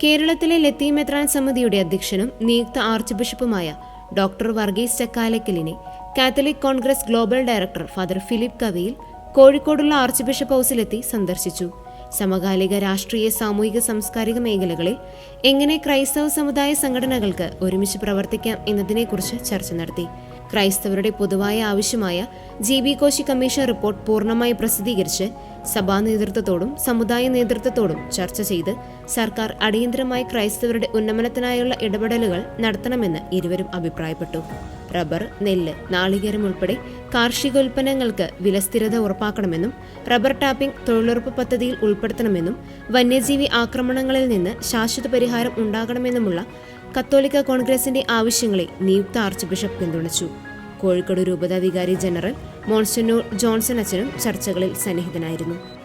കേരളത്തിലെ ലത്തീൻ മെത്രാൻ സമിതിയുടെ അധ്യക്ഷനും നിയുക്ത ആർച്ച് ബിഷപ്പുമായ ഡോക്ടർ വർഗീസ് ചക്കാലക്കലിനെ Catholic Congress global director father Philip Kaviyil കോഴിക്കോടുള്ള ആർച്ച് ബിഷപ്പ് ഹൌസിലെത്തി സന്ദർശിച്ചു. സമകാലിക രാഷ്ട്രീയ, സാമൂഹിക, സാംസ്കാരിക മേഖലകളിൽ എങ്ങനെ ക്രൈസ്തവ സമുദായ സംഘടനകൾക്ക് ഒരുമിച്ച് പ്രവർത്തിക്കാം എന്നതിനെക്കുറിച്ച് ചർച്ച നടത്തി. ക്രൈസ്തവരുടെ പൊതുവായ ആവശ്യമായ GB കോശി കമ്മീഷൻ റിപ്പോർട്ട് പൂർണ്ണമായി പ്രസിദ്ധീകരിച്ച് സഭാ നേതൃത്വത്തോടും സമുദായ നേതൃത്വത്തോടും ചർച്ച ചെയ്ത് സർക്കാർ അടിയന്തരമായി ക്രൈസ്തവരുടെ ഉന്നമനത്തിനായുള്ള ഇടപെടലുകൾ നടത്തണമെന്ന് ഇരുവരും അഭിപ്രായപ്പെട്ടു. റബ്ബർ, നെല്ല്, നാളികേരം ഉൾപ്പെടെ കാർഷികോൽപ്പന്നങ്ങൾക്ക് വിലസ്ഥിരത ഉറപ്പാക്കണമെന്നും റബ്ബർ ടാപ്പിംഗ് തൊഴിലുറപ്പ് പദ്ധതിയിൽ ഉൾപ്പെടുത്തണമെന്നും വന്യജീവി ആക്രമണങ്ങളിൽ നിന്ന് ശാശ്വത പരിഹാരം ഉണ്ടാകണമെന്നുമുള്ള കത്തോലിക്ക കോൺഗ്രസിന്റെ ആവശ്യങ്ങളെ നിയുക്ത ആർച്ച് ബിഷപ്പ് പിന്തുണച്ചു. കോഴിക്കോട് രൂപതാ വികാരി ജനറൽ മോൺസിഞ്ഞോർ ജോൺസൺ അച്ഛനും ചർച്ചകളിൽ സന്നിഹിതനായിരുന്നു.